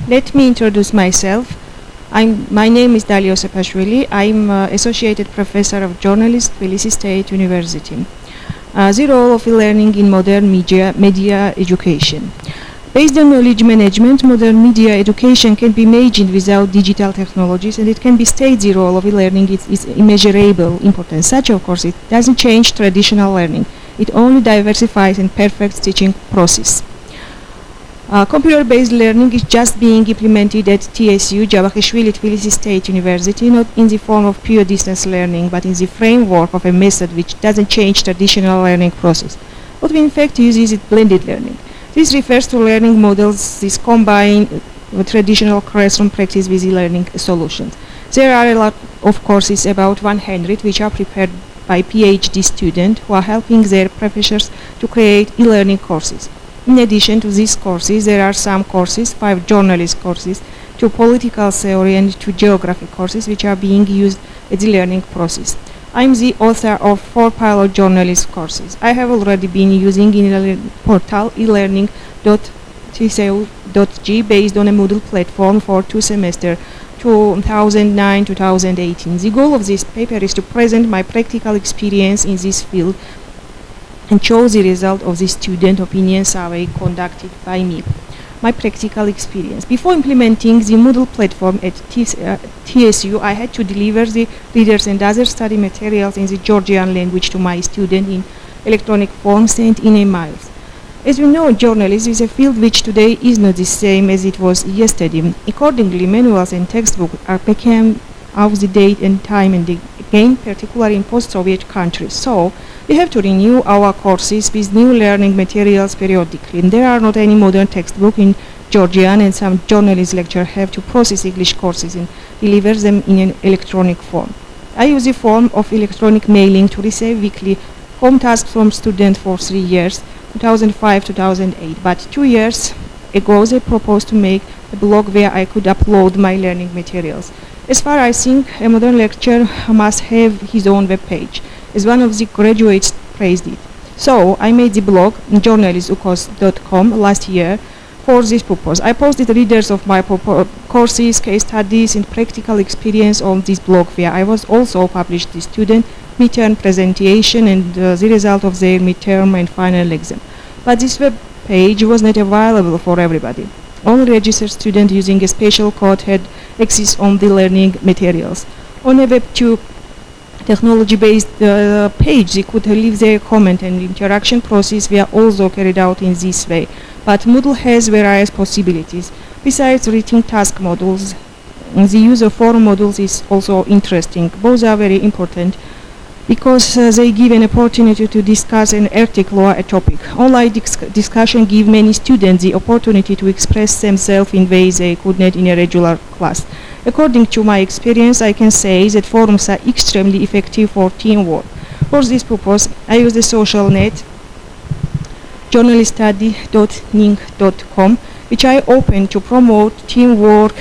Let me introduce myself. My name is Osepashvili. I'm Associated Professor of Journalism, Tbilisi State University. The role of e-learning in modern media education. Based on knowledge management, modern media education can be imagined without digital technologies, and it can be stated the role of e-learning is immeasurable importance. Such, of course, it doesn't change traditional learning. It only diversifies and perfects teaching process. Computer-based learning is just being implemented at TSU, Osepashvili, Tbilisi State University, not in the form of pure distance learning, but in the framework of a method which doesn't change traditional learning process. What we in fact use is blended learning. This refers to learning models that combine traditional classroom practice with e-learning solutions. There are a lot of courses, about 100, which are prepared by PhD students who are helping their professors to create e-learning courses. In addition to these courses, there are some courses, 5 journalist courses, 2 political theory and 2 geography courses, which are being used at the learning process. I'm the author of 4 pilot journalist courses. I have already been using in portal Elearning.tcu.g based on a Moodle platform for 2 semesters, 2009-2018. The goal of this paper is to present my practical experience in this field and show the result of the student opinion survey conducted by me. My practical experience. Before implementing the Moodle platform at TSU, I had to deliver the readers and other study materials in the Georgian language to my students in electronic form sent in emails. As we know, journalism is a field which today is not the same as it was yesterday. Accordingly, manuals and textbooks are become out of date and time and again, particularly in post-Soviet countries. So, we have to renew our courses with new learning materials periodically. And there are not any modern textbooks in Georgian, and some journalist lecturers have to process English courses and deliver them in an electronic form. I use a form of electronic mailing to receive weekly home tasks from students for 3 years, 2005-2008. But 2 years ago, they proposed to make a blog where I could upload my learning materials. As far as I think, a modern lecturer must have his own web page, as one of the graduates praised it. So I made the blog journalism.com last year for this purpose. I posted readers of my courses, case studies, and practical experience on this blog where I was also published the student midterm presentation and the result of their midterm and final exam. But this web page was not available for everybody. Only registered students using a special code had access on the learning materials. On a Web 2 technology-based page, they could leave their comment, and interaction process were also carried out in this way. But Moodle has various possibilities. Besides written task modules, the use of forum modules is also interesting. Both are very important because they give an opportunity to discuss an article or a topic. Online discussion give many students the opportunity to express themselves in ways they could not in a regular class. According to my experience, I can say that forums are extremely effective for teamwork. For this purpose, I use the social net journaliststudy.ning.com, which I opened to promote teamwork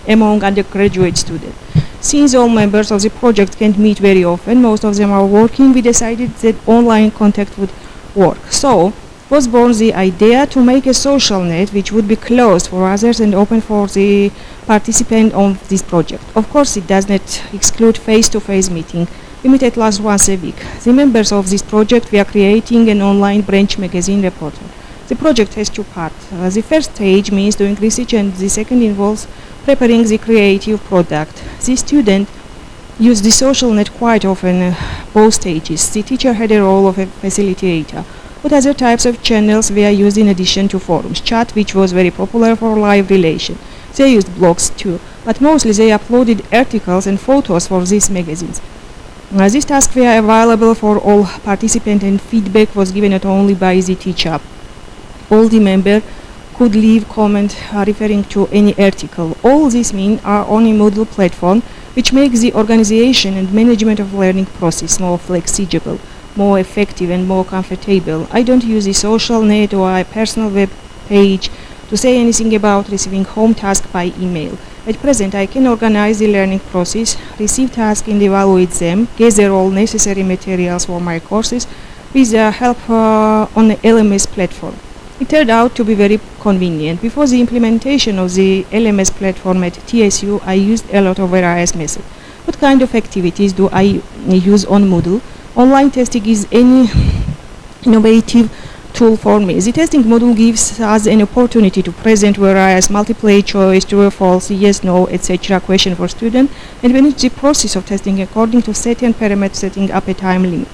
among undergraduate students. Since all members of the project can't meet very often, most of them are working, we decided that online contact would work. So, was born the idea to make a social net which would be closed for others and open for the participant on this project. Of course, it does not exclude face-to-face meeting. We meet at least once a week. The members of this project were creating an online branch magazine reporter. The project has 2 parts. The first stage means doing research, and the second involves preparing the creative product. The student used the social net quite often, both stages. The teacher had a role of a facilitator. What other types of channels were used in addition to forums? Chat, which was very popular for live relation. They used blogs too, but mostly they uploaded articles and photos for these magazines. These tasks were available for all participants, and feedback was given not only by the teacher. All the members could leave comment referring to any article. All these means are on a Moodle platform, which makes the organization and management of learning process more flexible, more effective, and more comfortable. I don't use a social net or a personal web page to say anything about receiving home tasks by email. At present, I can organize the learning process, receive tasks and evaluate them, gather all necessary materials for my courses with the help on the LMS platform. It turned out to be very convenient. Before the implementation of the LMS platform at TSU, I used a lot of various methods. What kind of activities do I use on Moodle? Online testing is any innovative tool for me. The testing module gives us an opportunity to present various multiple choice, true or false, yes, no, etc. question for students and manage the process of testing according to certain parameters, setting up a time limit.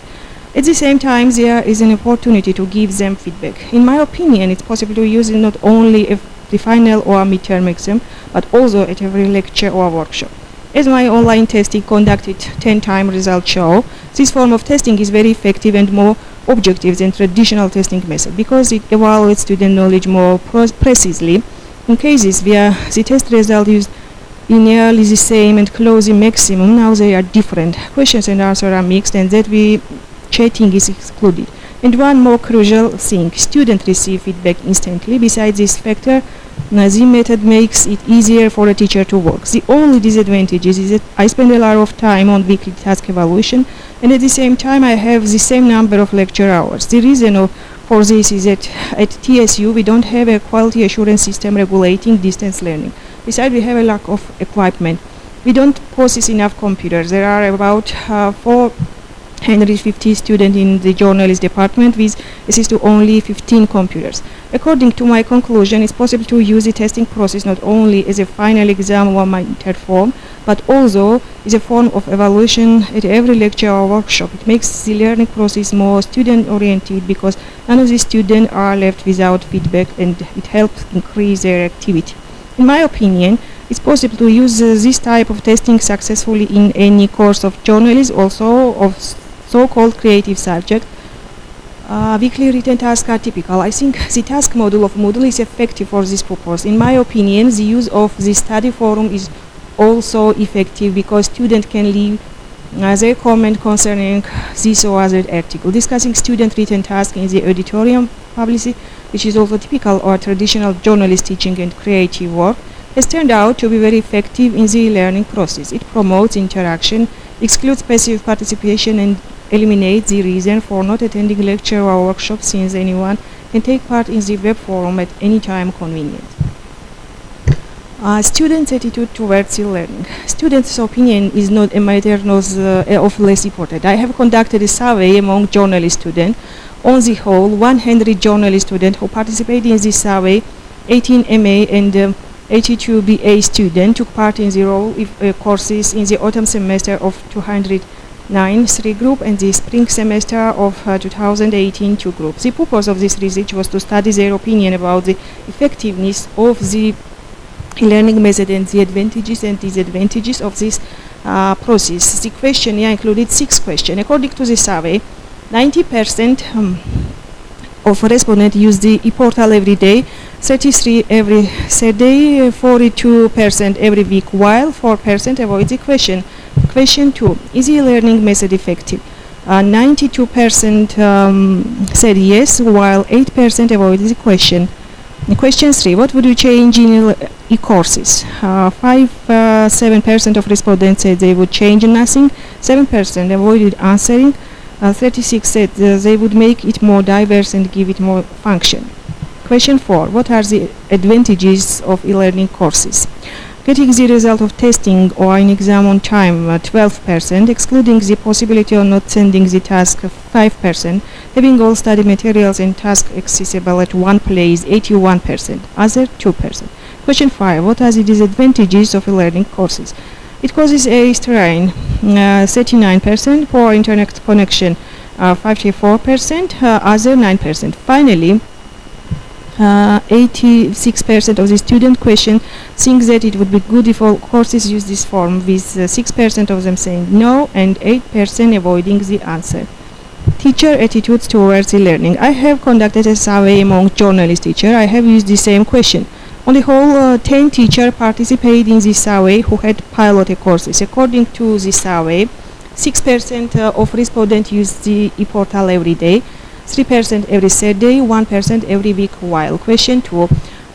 At the same time, there is an opportunity to give them feedback. In my opinion, it's possible to use it not only at the final or midterm exam, but also at every lecture or workshop. As my online testing conducted 10 times results show, this form of testing is very effective and more objective than traditional testing method because it evaluates student knowledge more precisely. In cases where the test result is nearly the same and close the maximum, now they are different. Questions and answers are mixed and that chatting is excluded. And one more crucial thing, students receive feedback instantly. Besides this factor, the method makes it easier for a teacher to work. The only disadvantage is that I spend a lot of time on weekly task evaluation and at the same time I have the same number of lecture hours. The reason for this is that at TSU we don't have a quality assurance system regulating distance learning. Besides, we have a lack of equipment. We don't possess enough computers. There are about 450 students in the journalist department with access to only 15 computers. According to my conclusion, it's possible to use the testing process not only as a final exam or midterm form, but also as a form of evaluation at every lecture or workshop. It makes the learning process more student-oriented because none of the students are left without feedback and it helps increase their activity. In my opinion, it's possible to use this type of testing successfully in any course of journalism, also of so-called creative subject. Weekly written tasks are typical. I think the task module of Moodle is effective for this purpose. In my opinion, the use of the study forum is also effective because students can leave their comment concerning this or other article. Discussing student written tasks in the auditorium publicity, which is also typical or traditional journalist teaching and creative work, has turned out to be very effective in the learning process. It promotes interaction, excludes passive participation and eliminates the reason for not attending lecture or workshop since anyone can take part in the web forum at any time convenient. Students' attitude towards e-learning. Students' opinion is not a matter of less important. I have conducted a survey among journalist students. On the whole, 100 journalist students who participated in this survey, 18 MA and 82 BA students took part in the role courses in the autumn semester of 209 3 group and the spring semester of 2018 2 groups. The purpose of this research was to study their opinion about the effectiveness of the learning method and the advantages and disadvantages of this process. The questionnaire included 6 questions. According to the survey, 90% of respondents use the e-portal every day, 33% every Saturday, 42% every week, while 4% avoid the question. Question 2. Is the learning method effective? 92% said yes, while 8% avoided the question. Question 3. What would you change in e-courses? 7% of respondents said they would change nothing, 7% avoided answering, 36% said they would make it more diverse and give it more function. Question 4. What are the advantages of e-learning courses? Getting the result of testing or an exam on time, 12%, excluding the possibility of not sending the task, 5%, having all study materials and tasks accessible at one place, 81%, other 2%. Question 5. What are the disadvantages of e-learning courses? It causes a strain, 39%, poor internet connection, 54%, other 9%. Finally, 86% of the student question think that it would be good if all courses use this form, with 6% of them saying no and 8% avoiding the answer. Teacher attitudes towards e-learning. I have conducted a survey among journalist teachers. I have used the same question. On the whole, 10 teachers participated in this survey who had pilot courses. According to the survey, 6% of respondents use the e-portal every day, 3% every Saturday, 1% every week, while question 2,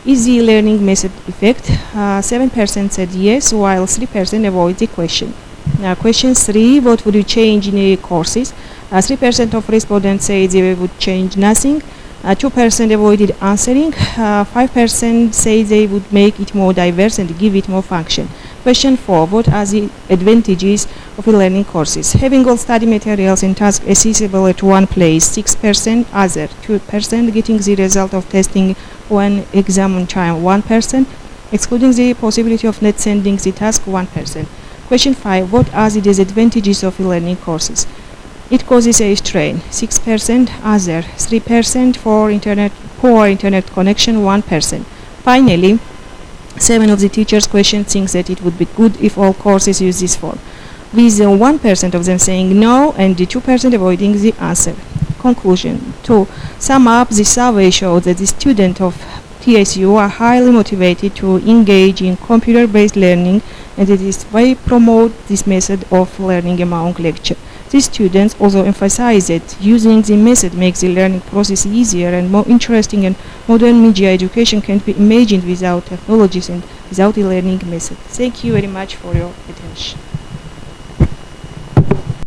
is the learning method effect? 7% said yes, while 3% avoid the question. Now, question 3, what would you change in the courses? 3% of respondents say they would change nothing, 2% avoided answering. 5% say they would make it more diverse and give it more function. Question 4. What are the advantages of e-learning courses? Having all study materials and tasks accessible at one place, 6%. Other, 2%. Getting the result of testing one exam on time, 1%. Excluding the possibility of not sending the task, 1%. Question 5. What are the disadvantages of e-learning courses? It causes a strain, 6%. Other, 3%. For poor internet connection, 1%. Finally, 7 of the teachers' questions think that it would be good if all courses use this form, with 1% of them saying no and 2% avoiding the answer. Conclusion. To sum up, the survey showed that the students of TSU are highly motivated to engage in computer-based learning, and that is why promote this method of learning among lecture. These students also emphasize that using the method makes the learning process easier and more interesting, and modern media education can't be imagined without technologies and without the learning method. Thank you very much for your attention.